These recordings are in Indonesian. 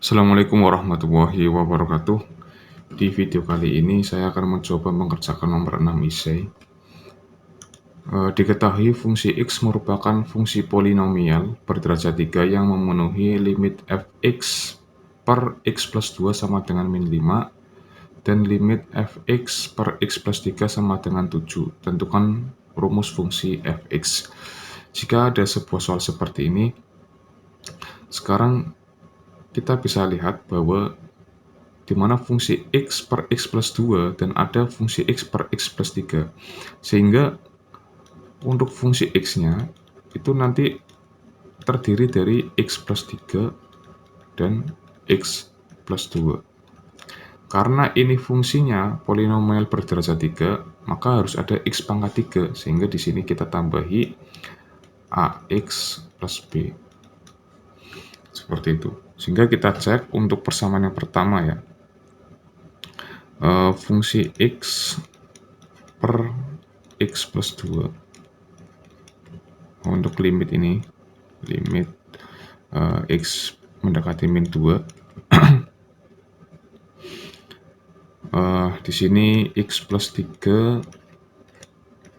Assalamualaikum warahmatullahi wabarakatuh. Di video kali ini saya akan mencoba mengerjakan nomor 6 esai. Diketahui fungsi x merupakan fungsi polinomial berderajat 3 yang memenuhi limit fx per x plus 2 sama dengan min 5 dan limit fx per x plus 3 sama dengan 7. Tentukan rumus fungsi fx. Jika ada sebuah soal seperti ini, sekarang kita bisa lihat bahwa di mana fungsi x per x plus 2 dan ada fungsi x per x plus 3. Sehingga untuk fungsi x-nya itu nanti terdiri dari x plus 3 dan x plus 2. Karena ini fungsinya polinomial berderajat 3, maka harus ada x pangkat 3, sehingga di sini kita tambahi ax plus b. Seperti itu. Sehingga kita cek untuk persamaan yang pertama ya. Fungsi x per x plus 2 untuk limit ini, limit x mendekati min 2. Di sini x plus 3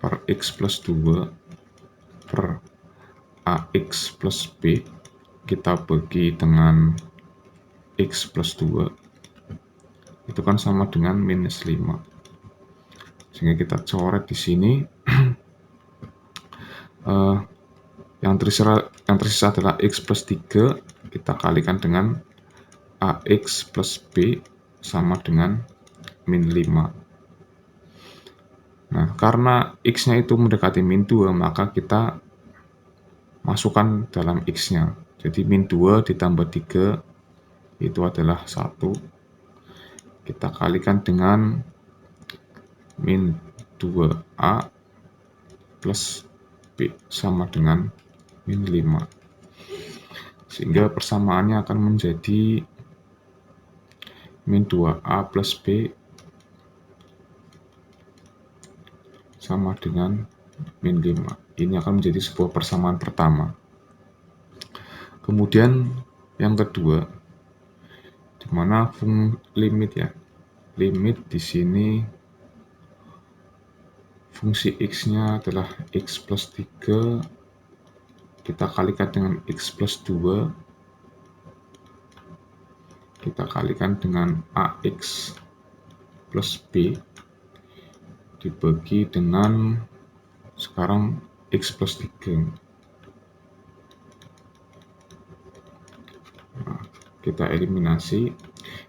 per x plus 2 per ax plus b kita bagi dengan x plus 2 itu kan sama dengan minus 5. Sehingga kita coret di sini yang tersisa adalah x plus 3 kita kalikan dengan ax plus b sama dengan min 5. Nah, karena x-nya itu mendekati min 2, maka kita masukkan dalam x-nya. Jadi min 2 ditambah 3 itu adalah 1. Kita kalikan dengan min 2a plus b sama dengan min 5. Sehingga persamaannya akan menjadi min 2a plus b sama dengan min 5. Ini akan menjadi sebuah persamaan pertama. Kemudian yang kedua, di mana limit ya. Limit di sini fungsi x-nya adalah x plus 3 kita kalikan dengan x plus 2 kita kalikan dengan ax plus b dibagi dengan sekarang x plus 3. Nah, kita eliminasi,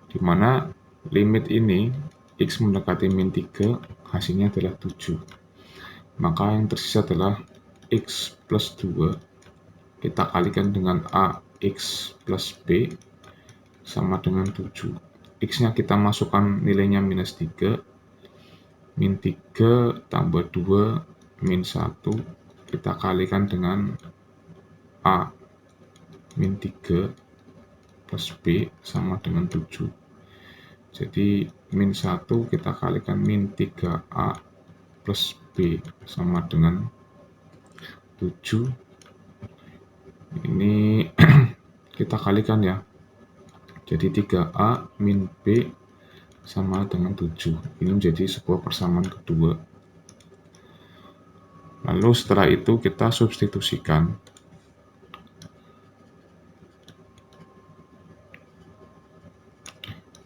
di mana limit ini x mendekati min 3 hasilnya adalah 7. Maka yang tersisa adalah x plus 2 kita kalikan dengan ax plus b sama dengan 7. X-nya kita masukkan nilainya minus 3. Min 3 tambah 2 min 1 kita kalikan dengan a min 3 plus b sama dengan 7. Jadi min 1 kita kalikan min 3a plus b sama dengan 7. Ini kita kalikan ya. Jadi 3a min b sama dengan 7. Ini menjadi sebuah persamaan kedua. Lalu setelah itu kita substitusikan.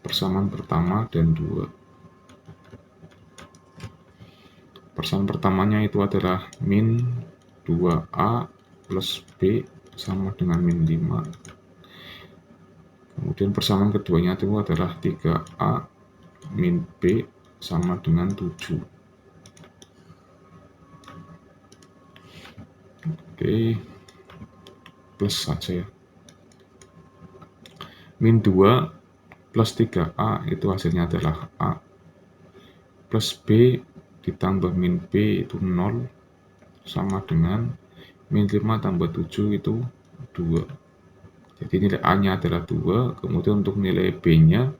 Persamaan pertama dan 2. Persamaan pertamanya itu adalah min 2a plus b sama dengan min 5. Kemudian persamaan keduanya itu adalah 3a min b sama dengan 7. Oke, plus saja ya. Min 2 plus 3a itu hasilnya adalah a. Plus b ditambah min b itu 0 sama dengan min 5 tambah 7 itu 2. Jadi nilai a-nya adalah 2. Kemudian untuk nilai b-nya,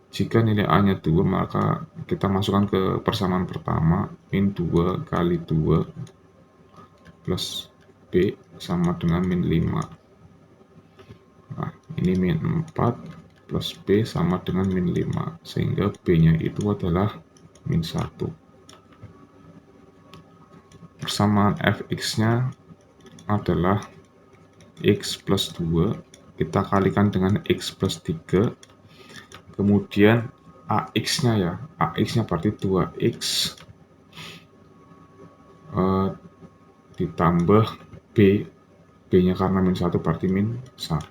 jika nilai a-nya 2, maka kita masukkan ke persamaan pertama, min 2 kali 2 plus b sama dengan min 5. Nah, Ini min 4 plus B sama dengan min 5. Sehingga B-nya itu adalah min 1. Persamaan fx-nya adalah x plus 2. Kita kalikan dengan x plus 3. Kemudian AX-nya ya. AX-nya berarti 2x ditambah B. B-nya karena min 1 berarti min 1.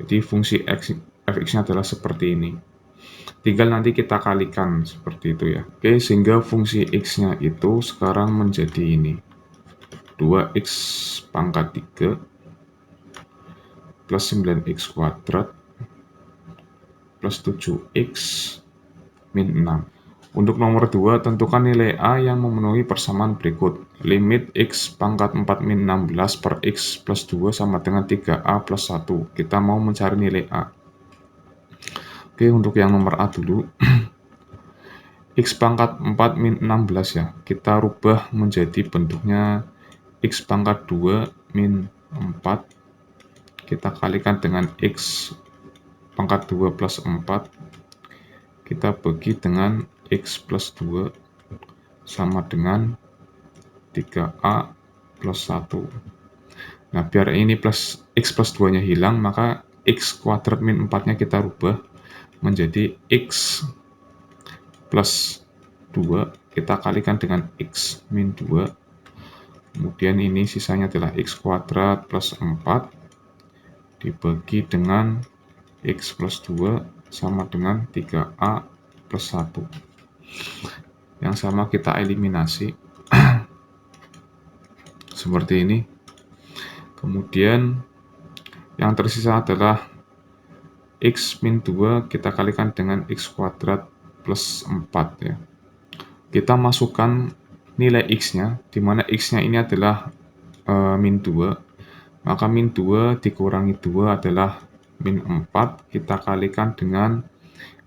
Jadi fungsi fx-nya adalah seperti ini. Tinggal nanti kita kalikan seperti itu ya. Oke, sehingga fungsi x-nya itu sekarang menjadi ini. 2x pangkat 3 plus 9x kuadrat plus 7x min 6. Untuk nomor 2, tentukan nilai A yang memenuhi persamaan berikut. Limit x pangkat 4 min 16 per x plus 2 sama dengan 3A plus 1. Kita mau mencari nilai A. Oke, untuk yang nomor A dulu. X pangkat 4 min 16 ya. Kita rubah menjadi bentuknya X pangkat 2 min 4. Kita kalikan dengan X pangkat 2 plus 4. Kita bagi dengan X plus 2 sama dengan 3A plus 1. Nah, biar ini plus X plus 2-nya hilang, maka X kuadrat min 4-nya kita rubah menjadi X plus 2. Kita kalikan dengan X min 2. Kemudian ini sisanya adalah X kuadrat plus 4 dibagi dengan X plus 2 sama dengan 3A plus 1. Yang sama kita eliminasi seperti ini. Kemudian yang tersisa adalah X min 2 kita kalikan dengan X kuadrat plus 4 ya. Kita masukkan nilai X-nya, di mana X-nya ini adalah min 2. Maka min 2 dikurangi 2 adalah min 4. Kita kalikan dengan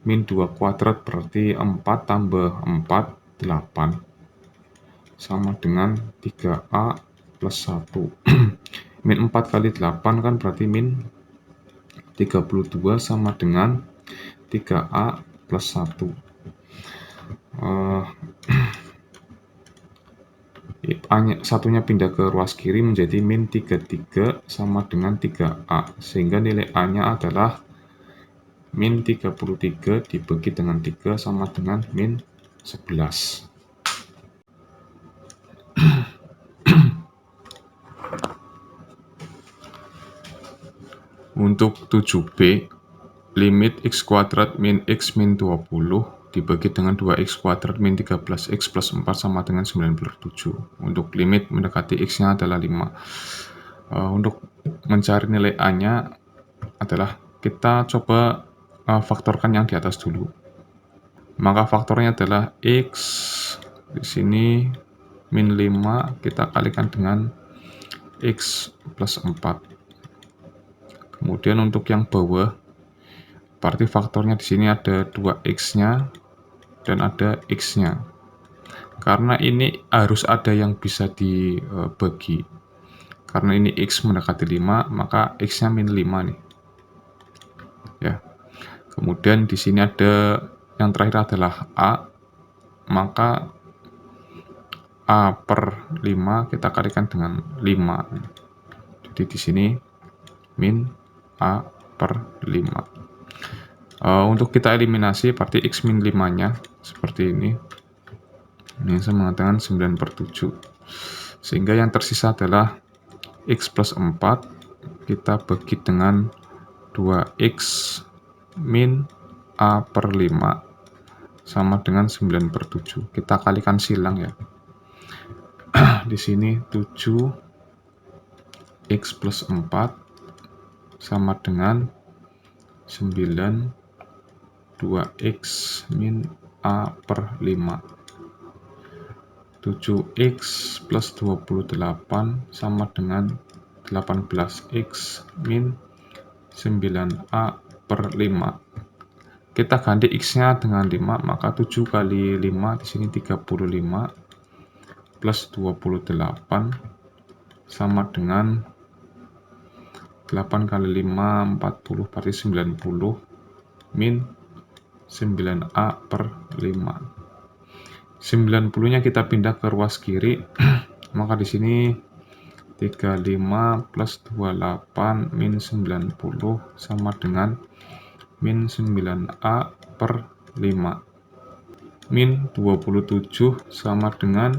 min 2 kuadrat berarti 4 tambah 4 8 sama dengan 3A plus 1. Min 4 kali 8 kan berarti min 32 sama dengan 3A plus 1. Satunya pindah ke ruas kiri menjadi min 33 sama dengan 3A. Sehingga nilai A-nya adalah min 33 dibagi dengan 3 sama dengan min 11. Untuk 7B, limit x kuadrat min x min 20 dibagi dengan 2x kuadrat min 13x plus 4 sama dengan 97. Untuk limit mendekati x-nya adalah 5. Untuk mencari nilai A-nya adalah kita coba faktorkan yang di atas dulu. Maka faktornya adalah x di sini min 5 kita kalikan dengan x plus 4. Kemudian untuk yang bawah berarti faktornya di sini ada 2x-nya dan ada x-nya. Karena ini harus ada yang bisa dibagi. Karena ini x mendekati 5, maka x-nya min 5 nih. Ya. Kemudian di sini ada yang terakhir adalah A, maka A per 5 kita kalikan dengan 5. Jadi di sini min A per 5. Untuk kita eliminasi berarti x min 5-nya seperti ini. Ini sama dengan 9 per 7. Sehingga yang tersisa adalah x plus 4 kita bagi dengan 2x min A per 5 sama dengan 9 per 7. Kita kalikan silang ya. Di sini 7x plus 4 sama dengan 9 2x min A per 5. 7x plus 28 sama dengan 18x min 9A per 5. Kita ganti x-nya dengan 5, maka 7 kali 5 di sini 35 plus 28 sama dengan 8 kali 5, 40, berarti 90, min 9A per 5. 90-nya kita pindah ke ruas kiri, maka di sini 35 plus 28 min 90 sama dengan min 9A per 5. Min 27 sama dengan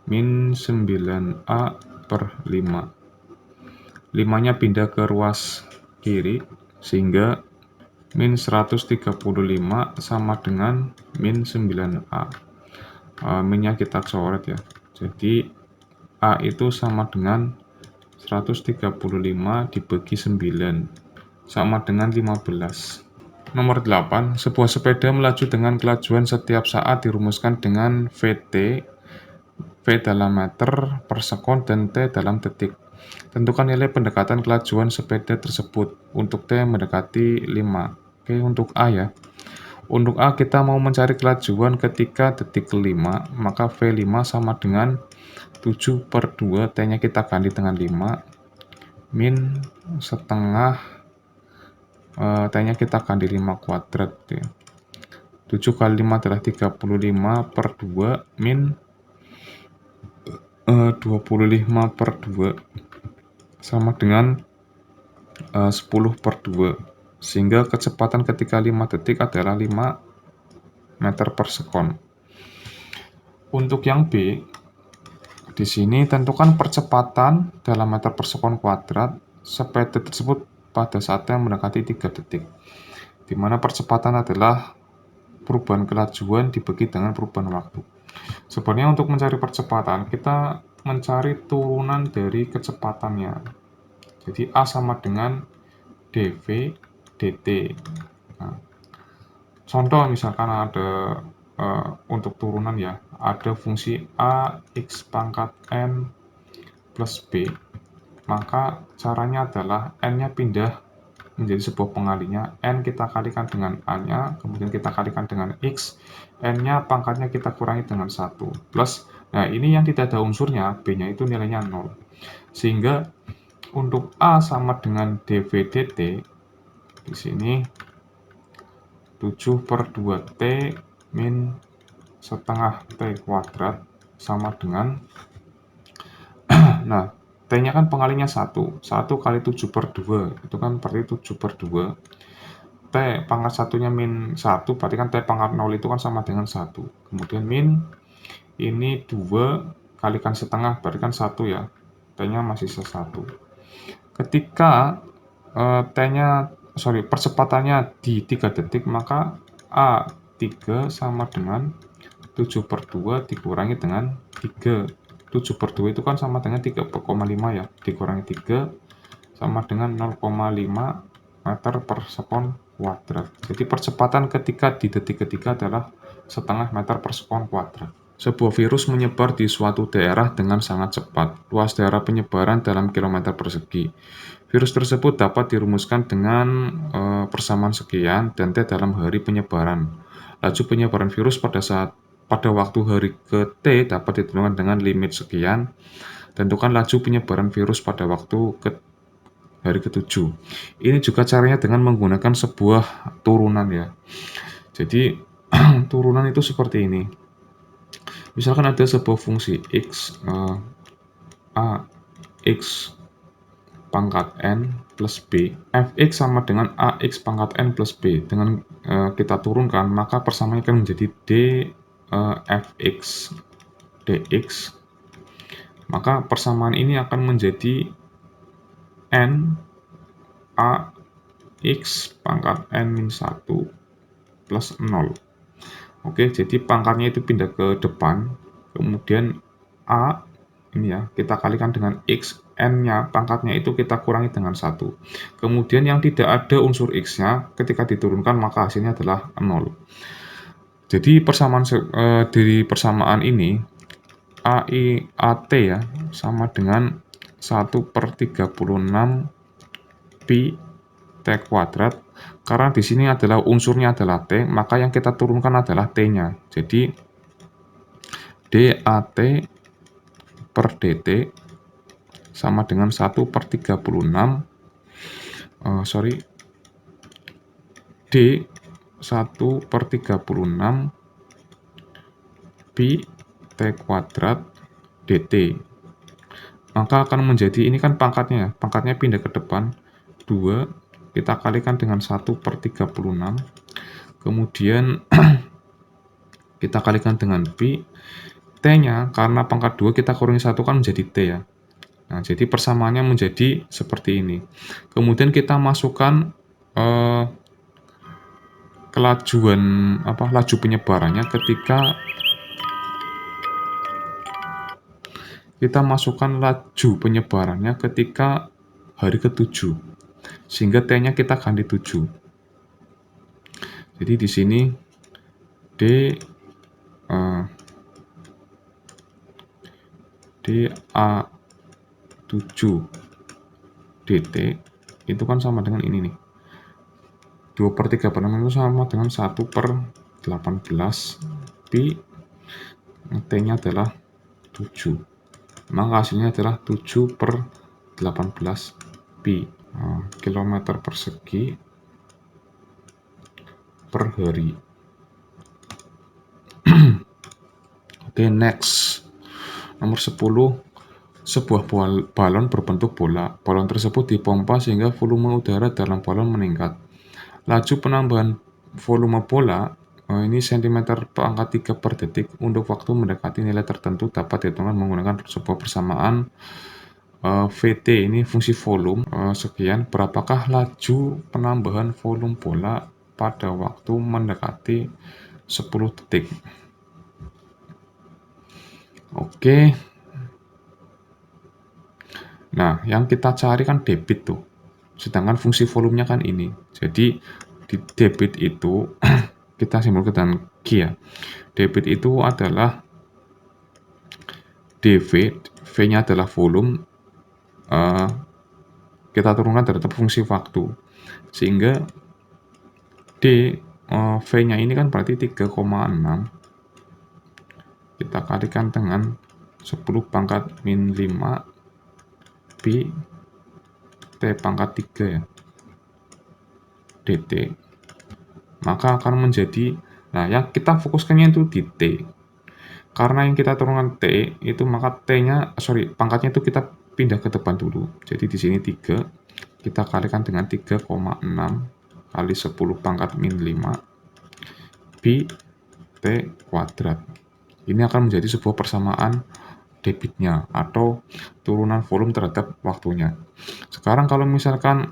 min 9A per 5. 5-nya pindah ke ruas kiri, sehingga min 135 sama dengan min 9A. Minnya kita coret ya. Jadi A itu sama dengan 135 dibagi 9 sama dengan 15. Nomor 8, sebuah sepeda melaju dengan kelajuan setiap saat dirumuskan dengan VT, V dalam meter per sekon, dan T dalam detik. Tentukan nilai pendekatan kelajuan sepeda tersebut. Untuk T mendekati 5. Oke, untuk A ya. Untuk A kita mau mencari kelajuan ketika detik kelima, maka V5 sama dengan 7 per 2, T-nya kita ganti dengan 5, min setengah, T-nya kita ganti 5 kuadrat ya. 7 kali 5 adalah 35 per 2, min 25 per 2 sama dengan 10 per 2. Sehingga kecepatan ketika 5 detik adalah 5 meter per sekon. Untuk yang B, di sini tentukan percepatan dalam meter per sekon kuadrat sepeda tersebut pada saat yang mendekati 3 detik. Di mana percepatan adalah perubahan kelajuan dibagi dengan perubahan waktu. Sebenarnya untuk mencari percepatan, kita mencari turunan dari kecepatannya. Jadi A sama dengan dV dt. Nah, contoh misalkan ada untuk turunan ya, ada fungsi A x pangkat n plus b, maka caranya adalah n-nya pindah menjadi sebuah pengalinya, n kita kalikan dengan a-nya, kemudian kita kalikan dengan x, n-nya pangkatnya kita kurangi dengan 1, plus, nah ini yang tidak ada unsurnya, b-nya itu nilainya 0. Sehingga untuk a sama dengan dv dt, di sini 7 per 2t min setengah t kuadrat sama dengan, nah T-nya kan pengalinya 1. 1 kali 7 per 2, itu kan berarti 7 per 2. T pangkat satunya min 1, berarti kan T pangkat 0 itu kan sama dengan 1. Kemudian min, ini 2, kalikan setengah, berarti kan 1 ya. T-nya masih 1. Ketika percepatannya di 3 detik, maka A3 sama dengan 7 per 2 dikurangi dengan 3. 7 per 2 itu kan sama dengan 3,5 ya, dikurangi 3 sama dengan 0,5 meter per sekon kuadrat. Jadi percepatan ketika di detik ketiga adalah setengah meter per sekon kuadrat. Sebuah virus menyebar di suatu daerah dengan sangat cepat. Luas daerah penyebaran dalam kilometer persegi. Virus tersebut dapat dirumuskan dengan persamaan sekian dan T dalam hari penyebaran. Laju penyebaran virus pada waktu hari ke T dapat ditentukan dengan limit sekian. Tentukan laju penyebaran virus pada waktu ke hari ke-7. Ini juga caranya dengan menggunakan sebuah turunan ya. Jadi turunan itu seperti ini. Misalkan ada sebuah fungsi x, a x pangkat n plus b, fx sama dengan ax pangkat n plus b. Dengan kita turunkan, maka persamaannya akan menjadi d fx dx. Maka persamaan ini akan menjadi n a x pangkat n min 1 plus 0. Oke, jadi pangkatnya itu pindah ke depan, kemudian a ini ya, kita kalikan dengan x, n-nya pangkatnya itu kita kurangi dengan 1. Kemudian yang tidak ada unsur x-nya ketika diturunkan maka hasilnya adalah 0. Jadi dari persamaan ini AT ya sama dengan 1 per 36 pi T kuadrat. Karena di sini adalah unsurnya adalah T, maka yang kita turunkan adalah T-nya. Jadi DAT per DT sama dengan 1 per 36 sorry, D 1/36 pi T kuadrat dt. Maka akan menjadi, ini kan pangkatnya pindah ke depan, 2 kita kalikan dengan 1/36, kemudian kita kalikan dengan pi, T-nya karena pangkat 2 kita kurangi 1 kan menjadi T ya. Nah, jadi persamaannya menjadi seperti ini. Kemudian kita masukkan kelajuan laju penyebarannya ketika hari ke-7. Sehingga T-nya kita ganti 7. Jadi di sini DA7 dt itu kan sama dengan ini nih. 2/36 itu sama dengan 1/18 pi, T-nya adalah 7. Maka hasilnya adalah 7/18 pi kilometer persegi per hari. Oke, next. Nomor 10. Sebuah balon berbentuk bola. Balon tersebut dipompa sehingga volume udara dalam balon meningkat. Laju penambahan volume bola ini cm pangkat 3 per detik untuk waktu mendekati nilai tertentu dapat dihitungkan menggunakan sebuah persamaan VT, ini fungsi volume sekian. Berapakah laju penambahan volume bola pada waktu mendekati 10 detik? Oke. Nah, yang kita cari kan debit tuh. Sedangkan fungsi volumenya kan ini. Jadi di debit itu kita simbolkan dengan G ya. Debit itu adalah dV, V-nya adalah volume, kita turunkan terhadap fungsi waktu. Sehingga V-nya ini kan berarti 3,6. Kita kalikan dengan 10⁻⁵ pi T pangkat 3 ya, dt. Maka akan menjadi, nah yang kita fokuskannya itu di T. Karena yang kita turunkan T itu, maka pangkatnya itu kita pindah ke depan dulu. Jadi di sini 3, kita kalikan dengan 3,6 kali 10⁻⁵ pi T kuadrat. Ini akan menjadi sebuah persamaan debitnya atau turunan volume terhadap waktunya. Sekarang kalau misalkan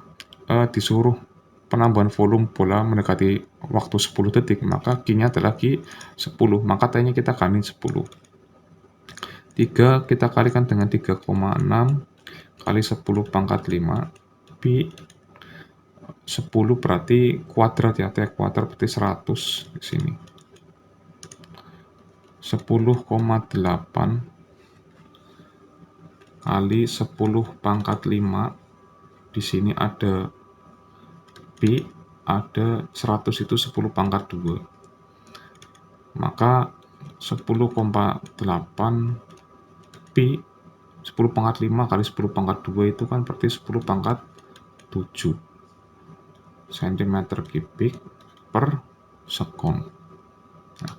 disuruh penambahan volume bola mendekati waktu 10 detik, maka Q-nya adalah Q10, maka T-nya kita ganti 10. 3 kita kalikan dengan 3,6 kali 10⁻⁵ pi 10 berarti kuadrat ya, T kuadrat berarti 100 di sini. 10,8 kali 10⁵, di sini ada pi, ada 100 itu 10⁻². Maka 10,8 pi 10⁻⁵ kali 10⁻² itu kan berarti 10⁻⁷ cm3 per sekon. Nah,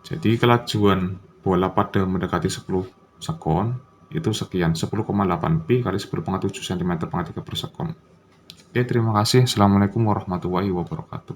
jadi kelajuan bola pada mendekati 10 sekon itu sekian, 10,8 pi kali 10⁻⁷ cm3 per sekon. Oke, terima kasih. Assalamualaikum warahmatullahi wabarakatuh.